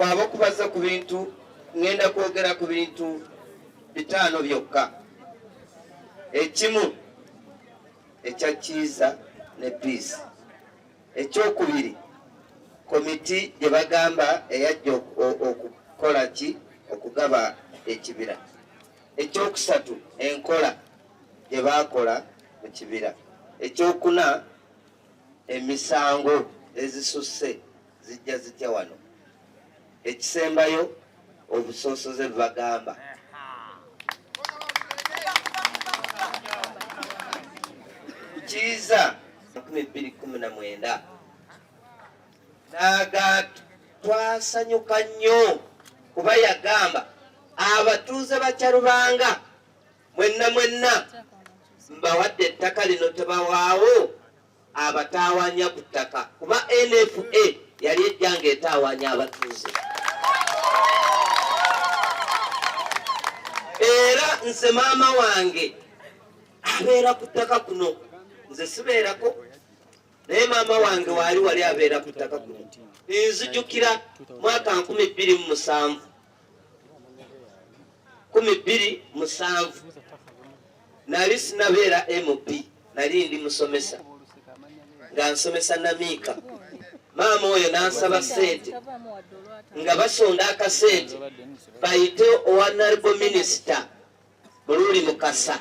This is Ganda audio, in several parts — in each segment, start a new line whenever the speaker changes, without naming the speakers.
kwaba okubaza ku bintu ngenda kwogera ku bintu bitaano byokka. Ekimu ekya kiiza ne peace. Ekyokubiri komiti gye bagamba eyajja okukola ki okugaba ekibira. Ekyokusatu enkola gye baakola mu kibira. Ekyokuna emisango ezisusse zijja zitya wano. Ekisembayo obusosoze bagamba. Kiiza 2019 naga twasanyuka nnyo kuba yagamba abatuuze bakyalubanga mwenna mbawadde ettaka lino tebawaawo abatawanya ku ttaka kuba NFA yali ejjanga etawanya abatuuze. Era nze maama wange abeera ku ttaka kuno, nze sibeerako naye maama wange wali abeera ku ttaka kuno. Nzijukira mwaka 2007 nali sinabeera MP, nali ndi musomesa nga nsomesa Namiika. Maama oyo nansaba sente nga basonda akasente bayite honorable minister Bululi Mukasa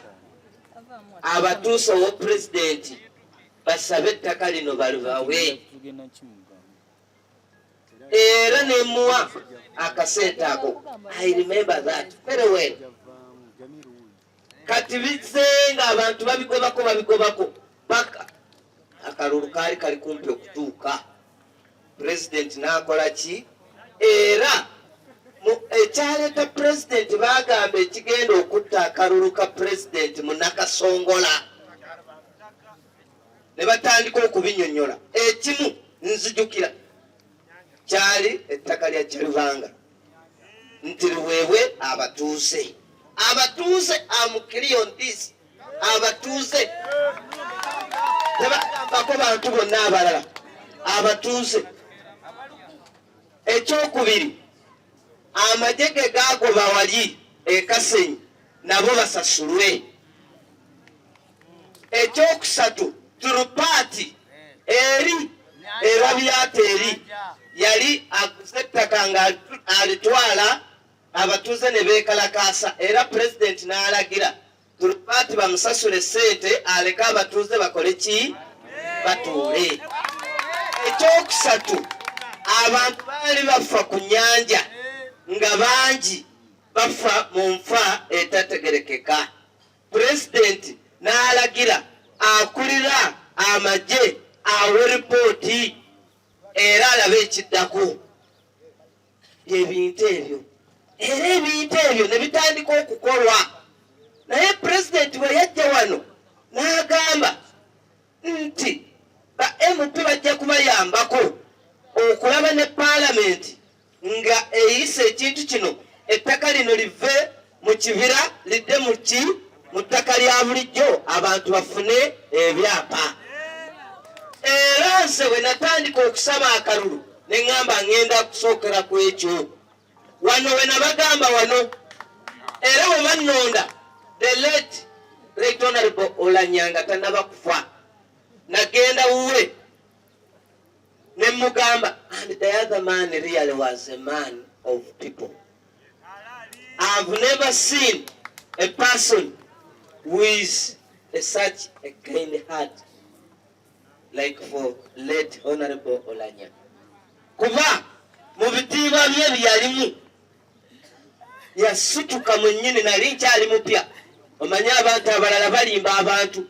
abatuusa owa president basabe ettaka lino balubawe. Era nemuwa akasente ako. I remember that very well. Kati bizenga abantu babigobako paka akalulu kali kumpi okutuuka. President nakola ki? Era ekyaleeta president bagamba ekigenda okutta akalulu ka president mu Nakasongola ne batandika okubinyonnyola. Ekimu nzijukira kyali ettaka lya Kyalubanga nti liweebwe abatuuze. Abatuuze amukirion this abatuuze tebagambako bantu bonna abalala abatuuze. Ekyokubiri amajege gagoba wali Kasenyi nabo basasulwe. Ekyokusatu turupaati eri Rabiateri yali akusettaka nga alitwala abatuuze ne beekalakaasa. Era president n'alagira turupaati bamusasule sente aleke abatuuze bakole ki? Batuule. Ekyokusatu abantu baali bafa ku nnyanja nga bangi bafa mu nfa etategerekeka. President n'alagira akulira amagye awe ripooti era alabe ekiddako. Ebintu ebyo era ebintu ebyo ne bitandika okukolwa. Naye president bwe yajja wano n'agamba nti ba MP bajja kubayambako okulaba ne parliament nga eyise ekintu kino ettaka lino live mu kibira lidde mu ttaka lya bulijjo abantu bafune ebyapa. Era nze bwe natandika okusaba akalulu ne ŋŋamba ŋŋenda kusookera ku ekyo wano we nabagamba wano. Era bwe bannonda the late Right Honorable Olanyanga tannaba kufa nagenda wuwe ne mugamba, and the other man really was a man of people. I've never seen a person with such a kind heart like for late Honorable Olanya. Kuba mu bitiibwa bye byalimu yasituka mwennyini nali nkyali mupya. Omanye abantu abalala balimba abantu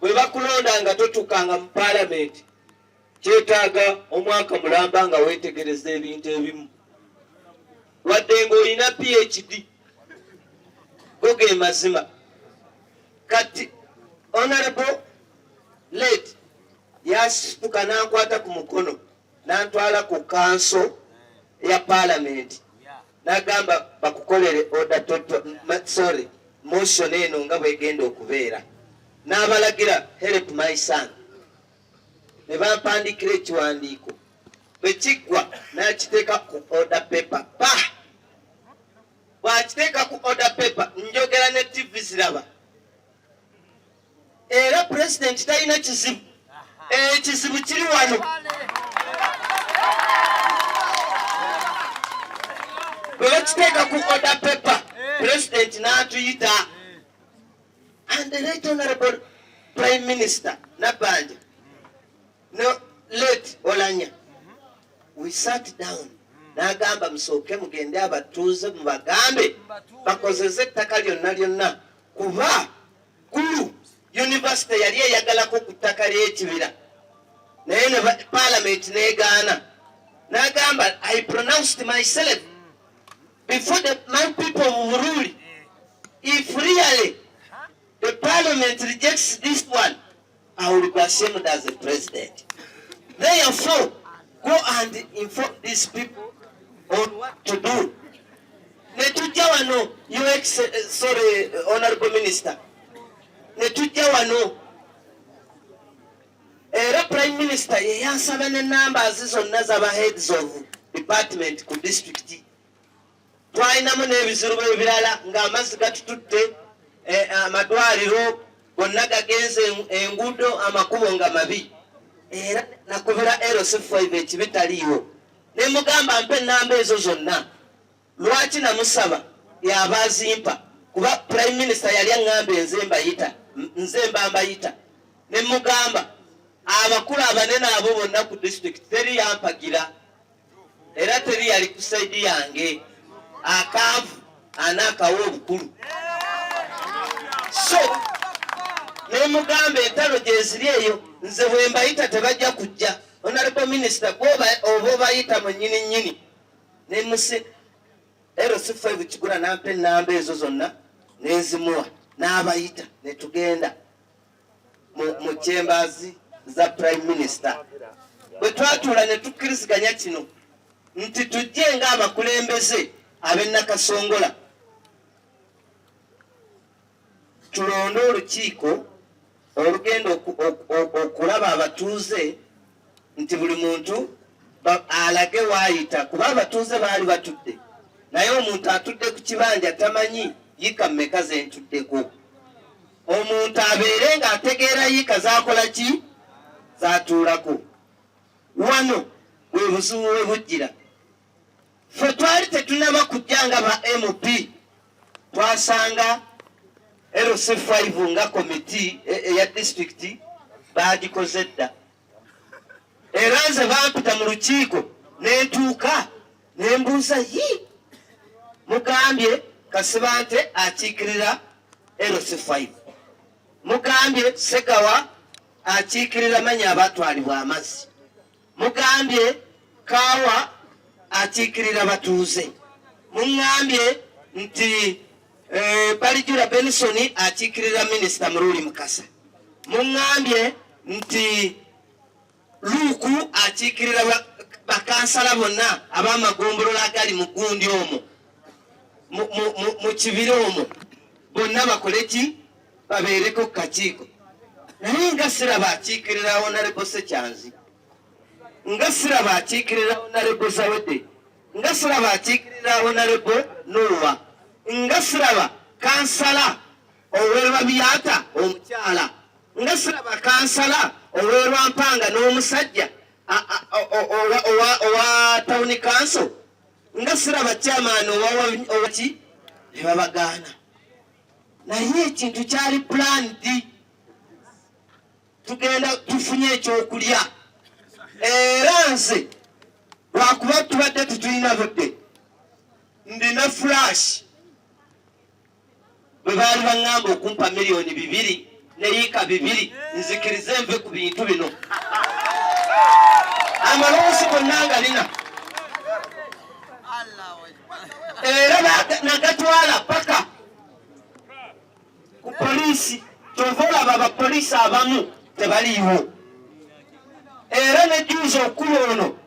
bwe bakulonda nga totukanga mu parliament. Kyetaaga omwaka mulamba nga weetegereza ebintu ebimu. Wadde ng'olina PhD goge mazima. Kati Honorable late yasituka n'ankwata ku mukono n'antwala ku kanso ya parliament n'agamba bakukolere order motion eno nga bwegenda okubeera. N'abalagira help my son. Ne bampandikira ekiwandiiko bwekigwa n'akiteeka ku order paper pa bw'akiteeka ku order paper njogera ne TV ziraba era president talina kizibu ekizibu kiri wano bwe bakiteeka ku order paper president n'atuyita and the right honorable prime minister Bibanja no late Olanya we sat down n'agamba musooke mugende abatuuze mubagambe bakozeze ettaka lyonna kuba kulu university yali eyagalako ku ttaka ly'ekibira naye ne parliament n'egaana n'agamba I pronounced myself before my people of Bururi if really the parliament rejects this one I will be ashamed as a president. Therefore, go and inform these people on what to do. Netujja wano, Honorable Minister. Netujja wano. Era Prime Minister yansaba ne numbers zonna z'aba heads of department ku district. Twalinamu n'ebizibu ebirala ng'amazzi gatutudde amadwaliro gonna gagenze enguudo amakubo nga mabi. Era nakubira LC5 ekibitaliiwo ne mugamba mpe namba ezo zonna lwaki namusaba yabazimpa kuba prime minister yali aŋŋamba nze mbayita ne mugamba abakulu abanene abo bonna ku district teri yampagira era teri yali ku side yange akaavu anaakawa obukulu so ne mugamba entalo gye ziri eyo nze bwe mbayita tebajja kujja honorable minister oba obayita mu nnyini ne musi LC5 kigula nampe ennamba ezo zonna nezimuwa n'abayita ne tugenda mu chambers za prime minister bwe twatuula ne tukkiriziganya kino nti tujje ng'abakulembeze ab'e Nakasongola tulonde olukiiko olugenda okulaba abatuuze nti buli muntu alage waayita kuba abatuuze baali batudde naye omuntu atudde ku kibanja tamanyi yika mmeka ze ntuddeko omuntu abeere ng'ategeera yika zaakola ki zaatuulako wano bwe buzibu we bujjira ffe twali tetunaba kujja nga ba MP twasanga LC5 nga komiti eya district bagikoze dda era nze bampita mu lukiiko nentuuka nembuuza mugambye Kasibante akiikirira LC5 mugambye Segawa akiikirira manya abatwalibwa amazzi mugambye Kaawa akiikirira Batuuze mungambye nti Balijura Benson akiikirira minisita Mululi Mukasa mungambye nti Luku akiikirira bakansala bonna ab'amagombolola agali mu gundi omwo mu kibira omwo bonna bakole ki babeereko ku kakiiko naye nga siraba akiikirira Honorable Sekyanzi nga siraba akiikirira Honorable Zawedde nga siraba akiikirira Honorable Olwa nga siraba kansala ow'e Byata omukyala nga siraba kansala ow'e Mpanga n'omusajja owa town council nga siraba chairman owaki ne babagaana naye ekintu kyali planned tugenda tufunye ekyokulya era nze lwakuba tubadde tutulina budde ndina flash bwe baali baŋŋamba okumpa miliyoni 2 ne yiika 2 nzikirize nve ku bintu bino amaloosi gonna ngalina era nagatwala paka ku poliisi kyova olaba abapoliisi abamu tebaliiwo era nejuuzi okulu ono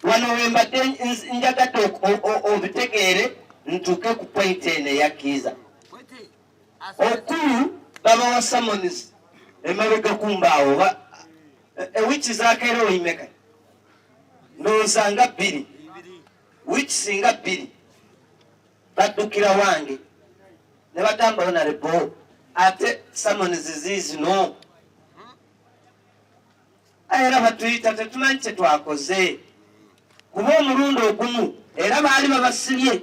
wano wembadde njagadde obitegeere ntuuke ku point eno eyakkiiza okulu babawa summons emabega kumbaawo ewiki zakeera oyimeka ndowooza bbiri wiki singa bbiri baddukira wange ne bagamba honorable ate summons zino era batuyita tetumanyi kye twakoze kuba omulundi ogumu era baali babasibye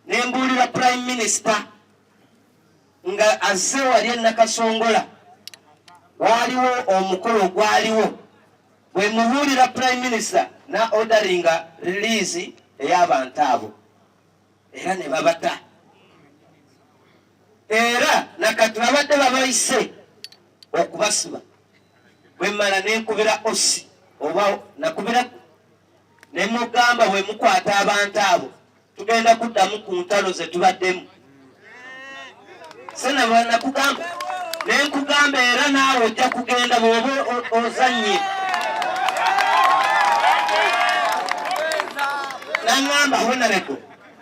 ne mbuulira prime minister nga azze wali Nakasongola waliwo omukolo ogwaliwo bwe mubuulira prime minister na orderinga release ey'abantu abo era ne babata era nakati babadde babayise okubasiba bwe mmala nenkubira osi oba nakubira ne mugamba bwe mukwata abantu abo tugenda kuddamu ku ntalo ze tubaddemu sena nakugamba nenkugamba era naawe ojja kugenda bw'oba ozanye nangamba honorable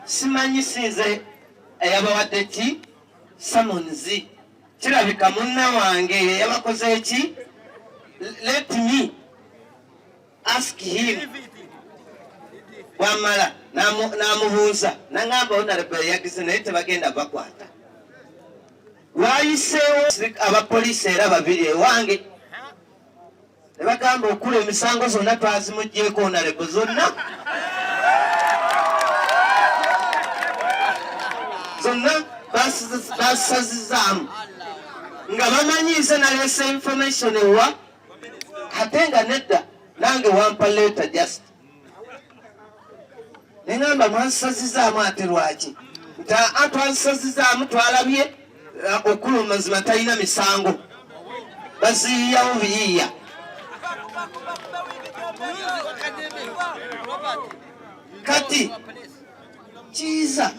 simanyi sinze eyabawadde ki samonzi kirabika munna wange yabakoze eki let me ask him wamala namubuuza nangamba honorable yagize naye tebagenda bakwata wayiseewo abapoliisi era babiri ewange ne bagamba okula emisango zonna twazimugjeeko honorable zonna basazizaamu nga bamanyiize nalesa information ewa ate nga nedda nange wampa leeta just neŋamba mwansazizaamu ate lwaki nti twansazizaamu twalabye okulu mazima talina misango baziyiyawo biyiya kati kiiza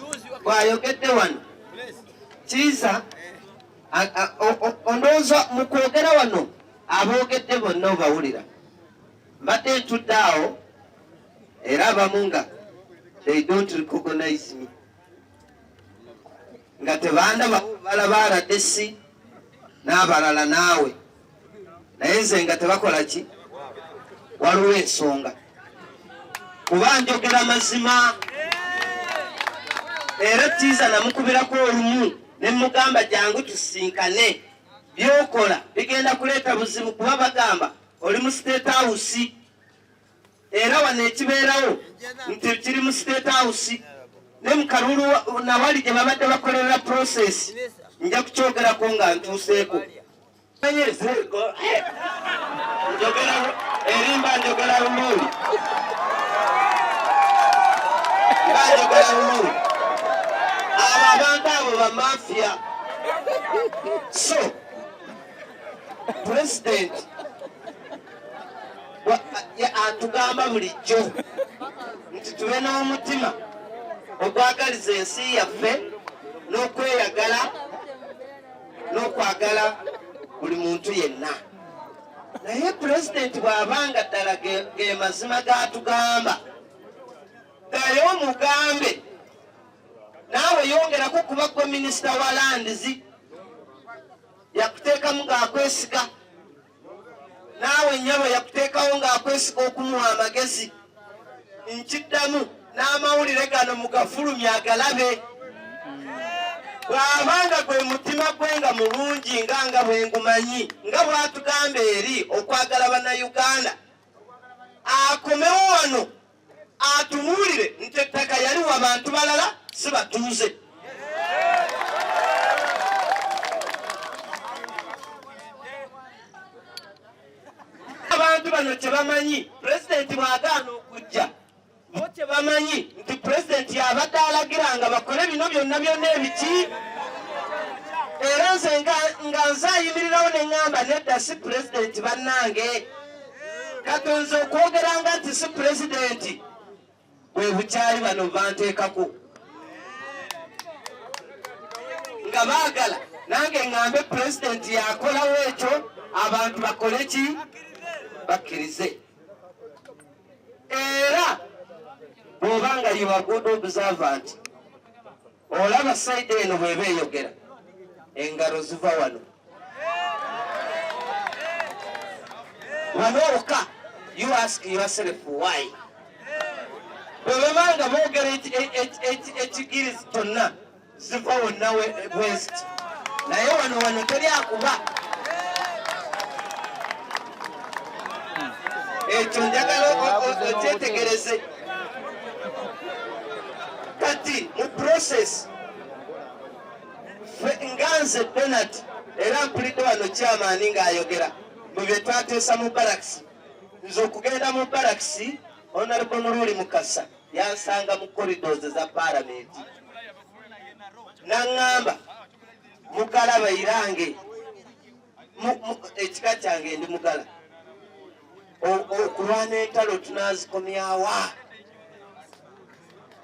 bwayogedde wano kiiza ondowooza mu kwogera wano aboogedde bonna obawulira mbadde ntudde awo era abamu nga they don't recognize me nga tebandaba balaba RDC n'abalala naawe naye nze nga tebakola ki waliwo ensonga kuba njogera mazima era kiiza namukubirako olumu ne mugamba jangu tusinkane byokola bigenda kuleeta buzibu kuba bagamba oli mu state house era wano ekibeerawo nti kiri mu state house ne mukalulu nawali gye babadde bakolera process nja kukyogerako nga ntuuseeko erimba njogera lumuli njogera lumuli abo abantu abo bamafia so president atugamba bulijjo nti tube n'omutima ogwagaliza ensi yaffe n'okweyagala n'okwagala buli muntu yenna naye pulezidenti bw'abanga ddala ge mazima gatugamba ddayo omugambe naawe yongerako kuba gwe minisita wa landizi yakuteekamu ng'akwesiga naawe nnyabo yakuteekawo ng'akwesiga okumuwa amagezi nkiddamu n'amawulire gano mugafulumya agalabe bw'abanga gwe mutima gwe nga mulungi nga bwe ngumanyi nga bw'atugamba eri okwagala bannayuganda akomewo wano atubuulire nti ettaka yaliwo abantu balala si batuuze abantu bano kyebamanyi pulezidenti bw'agaana okujja bo kyebamanyi nti pulezidenti yabadde alagiranga bakole bino byonna byonna ebiki era nze nga nzayimirirawo ne ŋŋamba nedda si pulezidenti bannange katonze okwogeranga nti si pulezidenti bwe bukyali bano banteekako nga baagala nange ŋŋambe pulezidenti yakolawo ekyo abantu bakole ki bakkirize era bw'obanga you are good observant olaba sayidi eno bw'eba eyogera engalo ziva wano wano oka you ask yourself why bwebabanga boogera ekigirizi kyonna ziva wonna west naye wano teri akuba ekyo njagala okyetegereze kati mu process nganze Benard era mpulidde wano kyamaani ng'ayogera mu bye twateesa mu baraks nze okugenda mu baraks honorable Mululi Mukasa yansanga mu corridors za parliament naŋŋamba mugala bayirange ekika kyange ndi mugala okulwana entalo tunazikomyawa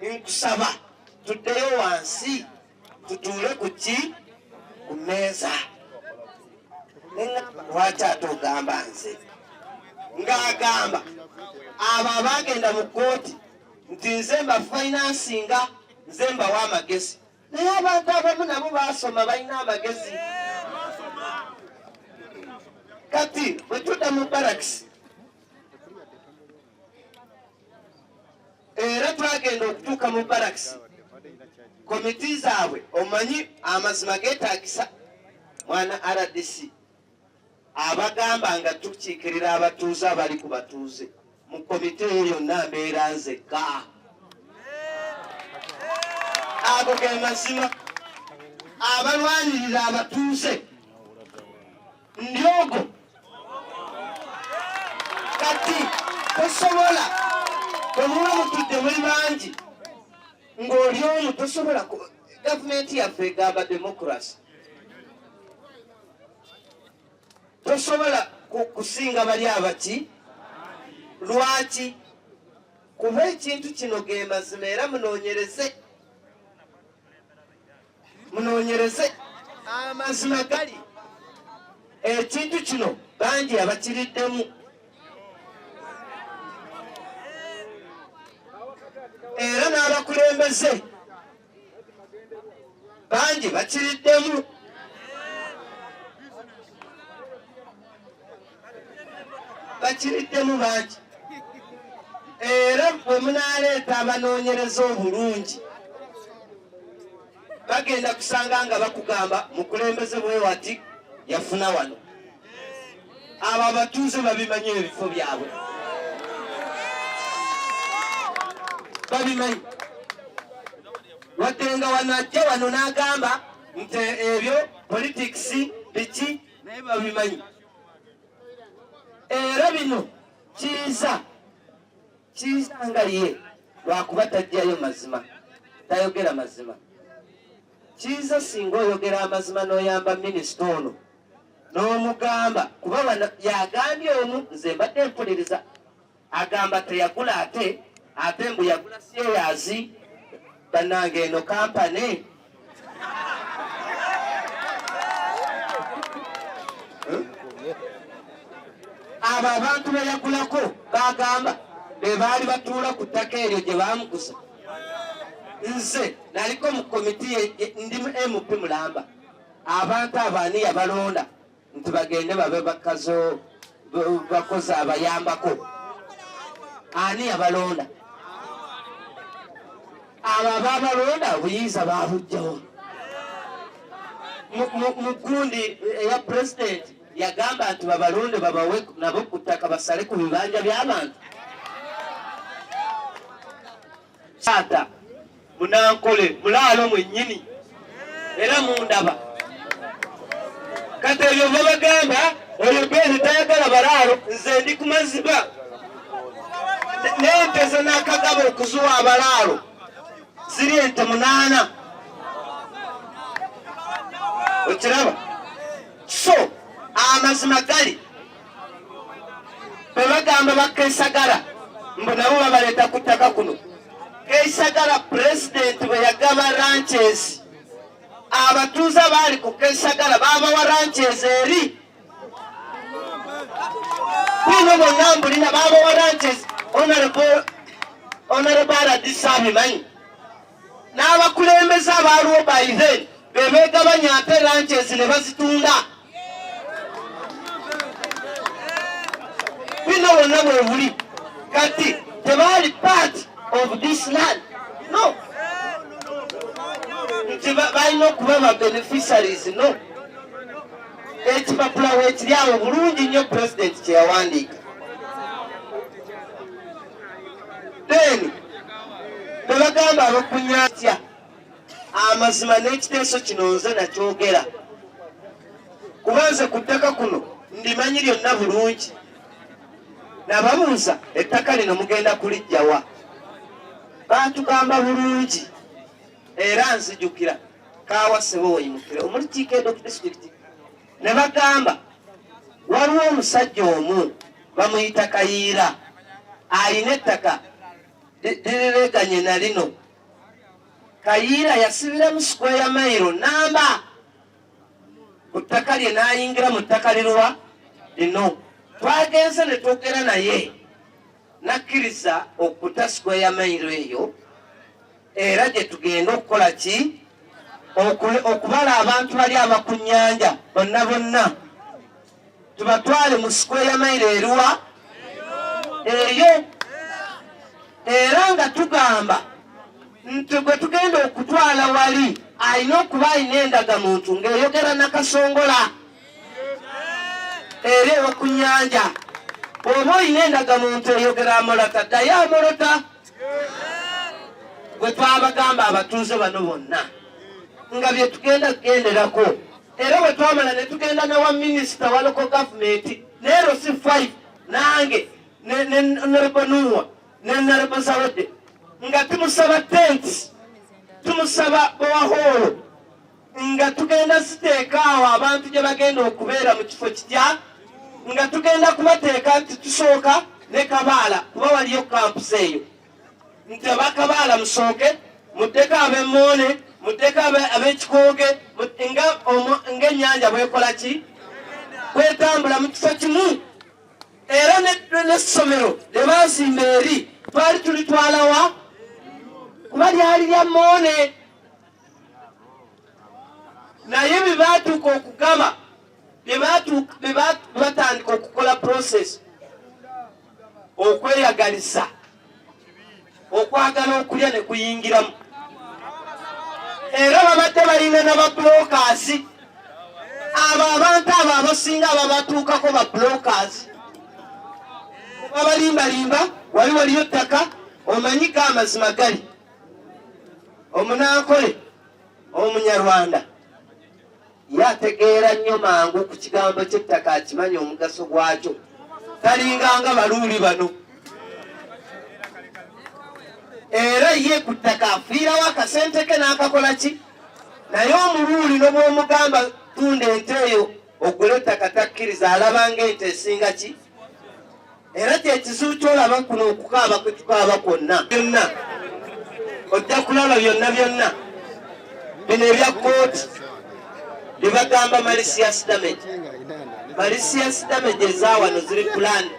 nkusaba tuddeyo wansi tutuule ku mmeeza lwaki ate ogamba nze ng'agamba abo abagenda mu kooti nti nze mba finansinga nze mbawa amagezi naye abantu abamu nabo basoma balina amagezi kati bwe tudda mu baraks era twagenda okutuuka mu baraks komiti zaabwe omanyi amazima geetagisa mwana RDC abagamba nga tukiikirira abatuuze abali ku batuuze mu komite eyo yonna mbeera nzekka ago ge mazima abalwanirira abatuuze ndyogo kati tosobola bwemuba mutudde muri bangi ng'oli omu tosobola gavumenti yaffe egamba demokrasi tosobola kusinga bali abaki lwaki kuba ekintu kino ge mazima era munoonyereze amazima gali ekintu kino bangi abakiriddemu era n'abakulembeze bangi bakiriddemu bangi era bwe munaaleeta abanoonyereza obulungi bagenda kusanga nga bakugamba mukulembeze bwe wati yafuna wano abo abatuuze babimanyi ebifo byabwe babimanyi wadde nga wano ajja wano n'agamba nti ebyo politics biki naye babimanyi era bino kiiza nga ye lwakuba tajjayo mazima tayogera mazima kiiza singa oyogera amazima n'oyamba minisita ono n'omugamba kuba wano yagambye omu nze mbadde mpuliriza agamba teyagula ate mbu yagula seyazi bannange eno kampani abo abantu beyagulako bagamba be baali batuula ku ttaka eryo gye bamukusa nze naliko mu komiti ndi mu MP Mulamba abantu abaani yabalonda nti bagende babe bakozi abayambako ani yabalonda abo ababalonda obuyinza babujjawo mu gundi eya president yagamba nti babalonde babawe nabo ku ttaka basale ku bibanja by'abantu ata munankole mulaalo mwennyini era mundaba kati ebyo babagamba oyo bezi tayagala balaalo nze ndi ku maziba n'ente ze n'akagaba okuzuwa abalaalo ziri ente 8 okiraba so amazima gali bebagamba bakesagala mbu nabo babaleeta ku ttaka kuno kesagala president bwe yagaba ranches abatuuze baali ku kesagala babawa ranches eri bino bonna mbulina babawa ranches honorable radisabimanyi n'abakulembeze abaaliwo by then bebegabanya ate ranches ne bazitunda bino bonna bwe buli kati tebaali part of this land? No. Balina okuba ba beneficiaries, no. Ekipapula weekiri awo bulungi nnyo president kye yawandiika. Then ne bagamba abakunyatya amazima n'ekiteeso kino nze nakyogera. Kubanze ku ttaka kuno ndimanyi lyonna bulungi. Nababuuza ettaka lino mugenda kulijjawa. Baatugamba bulungi era nzijukira kaawasebo weyimukira omulukiiko edo disitulikiti. Ne bagamba waliwo omusajja omu bamuyita Kayiira alina ettaka lirireganye na lino. Kayiira yasibira mu square mile namba ku ttaka lye n'ayingira mu ttaka liruwa lino. Twagenze ne twogera naye nakkiriza okuta square mile eyo era gye tugenda okukola ki okubala abantu bali abakunyanja bonna bonna tubatwale mu square mile eruwa eyo. Era nga tugamba nti gwe tugenda okutwala wali alina okuba alina endagamuntu ng'eyogera Nakasongola era ewokunyanja. Oba olina endagamuntu eyogera Amolota ddayo Amolota. Gwe twabagamba abatuuze bano bonna nga bye tugenda kugenderako. Era bwe twamala ne tugenda ne wa minisita wa local government ne Rosi 5 nange ne Rebanuwa ne Narebazawede nga tumusaba tents, tumusaba bowaholo nga tugenda ziteeka awo abantu gye bagenda okubeera mu kifo kitya nga tugenda kubateeka nti tusooka ne Kabaala kuba waliyo kampusi eyo nti abakabaala musooke muddeko ab'Emmoone muddeko ab'Ekikooge ng'ennyanja bwekola ki bwetambula mu kifo kimu. Era n'essomero lye baazimba eri twali tulitwala wa kuba lyali lya Mmoone. Naye bye baatuuka okugaba bye batandika okukola process okweyagaliza okwagala okulya ne kuyingiramu. Era babadde balina n'abablokers. Abo abantu abo abasinga ababatuukako bablokers babalimbalimba wali waliyo ttaka omanyi ga amazima gali. Omunankole Omunyarwanda yategeera nnyo mangu ku kigambo ky'ettaka akimanyi omugaso gwakyo. Talinganga baluuli bano. Era ye ku ttaka afiirawo akasente ke n'akakola ki. Naye omuluuli n'obwomugamba tunda ente eyo ogule ettaka takkiriza alaba ng'ente esinga ki. Era kyekizibu kyolaba kuno okukaaba kwe tukaaba kwonna byonna ojja kulaba byonna byonna bino ebya kooti bye bagamba malicious damage. Malicious damage ezawano ziri planned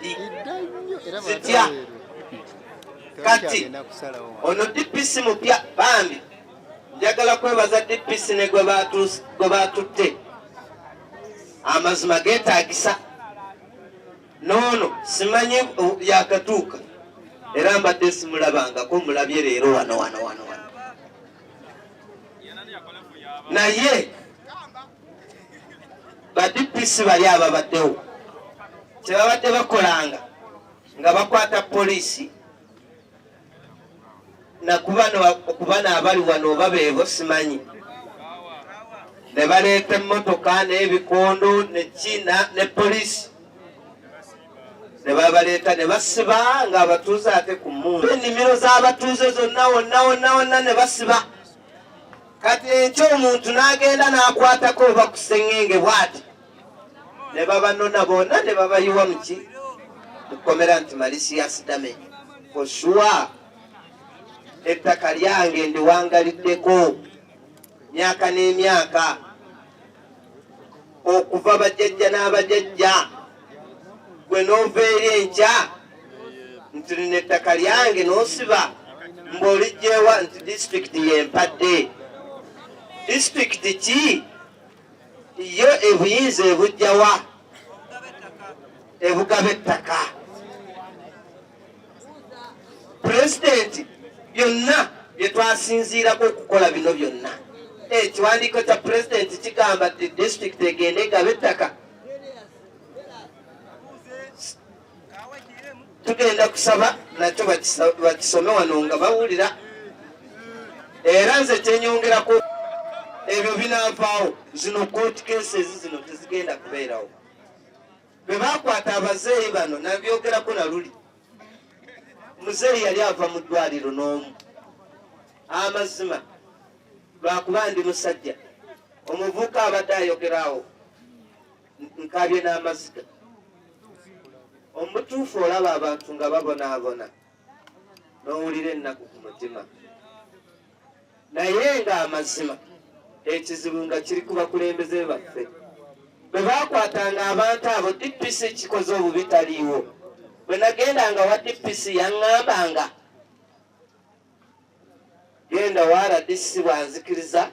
zitya. Kati ono DPC mupya bambi njagala kwebaza DPC ne gwe batutte amazima geetaagisa. Nono simanyi yakatuuka era mbadde simulabangako mulabye leero wano. Naye ba DPC bali ababaddewo kyebabadde bakolanga nga bakwata poliisi nakubana abali wano oba beebo simanyi ne baleeta emmotoka n'ebikondo ne poliisi ne babaleeta ne basiba nga abatuuze ate ku mmundu. Ennimiro z'abatuuze zonna wonna ne basiba. Kati enkyo omuntu n'agenda n'akwatako oba ku sseŋŋenge bw'ati ne babanona bonna ne babayiwa muki mukomera nti malicious damage. For sure ettaka lyange ndiwangaliddeko myaka n'emyaka okuva bajjajja n'abajjajja. Gwe n'ova eri enkya nti lino ettaka lyange n'osiba mb'olijjeewa nti disitulikiti yempadde. Disitulikiti ki yo ebuyinza ebujjawa ebugaba ettaka. Pulezidenti byonna bye twasinziirako okukola bino byonna. Ekiwandiiko kya pulezidenti kigamba nti disitulikiti egende egaba ettaka. Tugenda kusaba nakyo bakisome wano nga bawulira. Era nze kyenyongerako ebyo binavaawo, zino court cases zino tezigenda kubeerawo. Bwe bakwata abazeeyi bano nabyogerako na luli. Muzeeyi yali ava mu ddwaliro n'omu. Amazima lwakuba ndi musajja, omuvubuka abadde ayogeraawo nkabye n'amaziga. Omutuufu olaba abantu nga babonaabona n'owulira ennaku ku mutima. Naye nga amazima ekizibu nga kiri ku bakulembeze baffe. Bwe baakwatanga abantu abo, DPC kikoze obubi taliiwo. Bwe nagendanga wa DPC yaŋŋambanga, genda wa RDC bwanzikiriza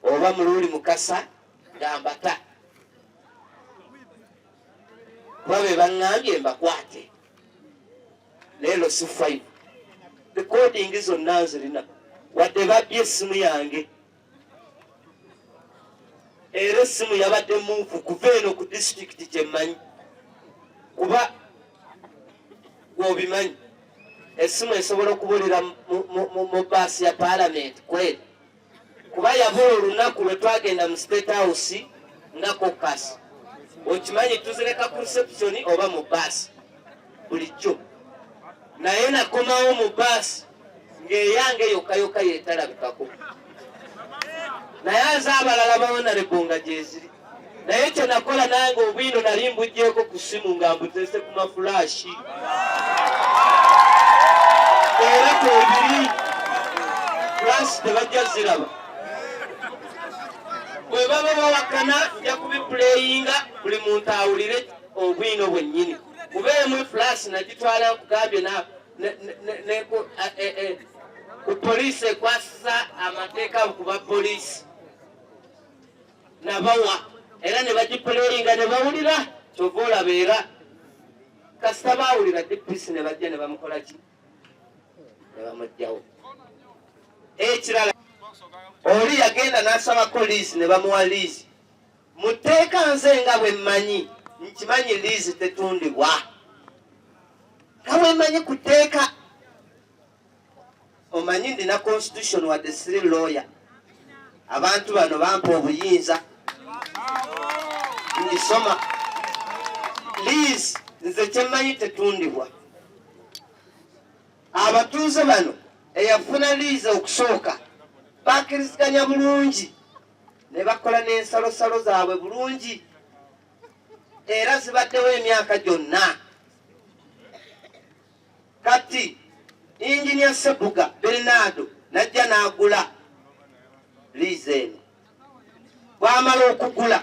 oba Muluuli Mukasa ngambata. Kuba be baŋŋambye mbakwate. Leero si 5. Recording zonna nzirina. Wadde babbye essimu yange. Era essimu yabadde muufu kuva eno ku disitulikiti gye mmanyi. Kuba gwobimanyi essimu esobola okubulira mu baasi ya paalamenti kweri. Kuba yabula olunaku lwe twagenda mu State House nga caucus. Okimanyi tuzireka ku reception oba mu baasi bulijjo. Naye nakomawo mu baasi ng'eyange yokka yeetalabikako. Naye az'abalala bawonalebo nga gyeziri. Naye kye nakola nange obwino nali mbuggyeko ku ssimu nga mbuteese ku mafulaashi. Era kwebiri fulaasi tebajja ziraba. Bwe baba bawakana nja kubipuleyinga buli muntu awulire obwino bwennyini. Kuba emu fulaasi nagitwala nkugambye ku poliisi ekwasisa amateeka ku bapoliisi. Nabawa era ne bagipuleyinga ne bawulira kyova olaba era kasita baawulira DPC ne bajja ne bamukola ki? Ne bamugjawo. Ekirala oli yagenda n'asabako liizi ne bamuwa liizi. Muteeka nze nga bwe mmanyi nkimanyi liizi tetundibwa. Nga bwe mmanyi kuteeka omanyi ndina constitution wadde siri lawyer. Abantu bano bampa obuyinza. Ndisoma liizi nze kyemmanyi tetundibwa. Abatuuze bano eyafuna liizi okusooka bakkiriziganya bulungi ne bakola n'ensalosalo zaabwe bulungi. Era zibaddewo emyaka gyonna. Kati Engineer Sebuga Benard najja n'agula liizi eno. Bw'amala okugula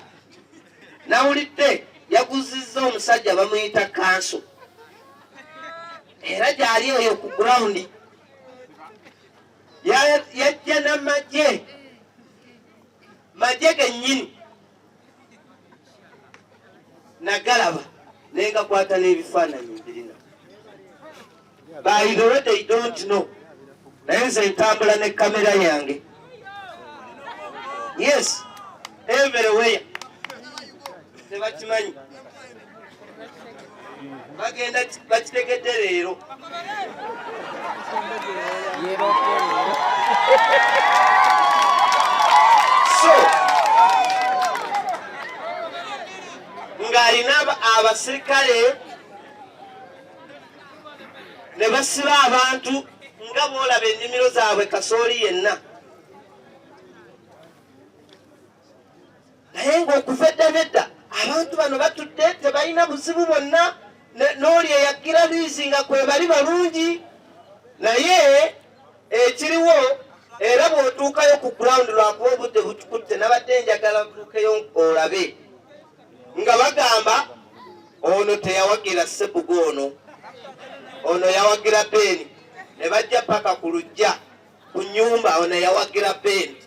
nawulidde yaguzizza omusajja bamuyita kanso. Era gyali eyo ku gurawundi yajja n'amagye gennyini nagalaba naye gakwata n'ebifaananyi mbirina. By the way they don't know. Naye nze ntambula ne kamera yange. Yes, everywhere. Tebakimanyi. Bagenda bakitegedde leero. So ng'alina abasirikale ne basiba abantu nga boolaba ennimiro zaabwe kasooli yenna. Naye ng'okuva edda nedda abantu bano batudde tebalina buzibu bwonna. N'oli eyagira liizi nga kwe bali balungi. Naye ekiriwo era bw'otuukayo ku ground lwakuba obudde butukutte nabadde njagala ntuukeyo olabe nga bagamba ono teyawagira Sebuga ono yawagira Beni. Ne bajja paka ku lujja ku nnyumba ono yawagira Beni.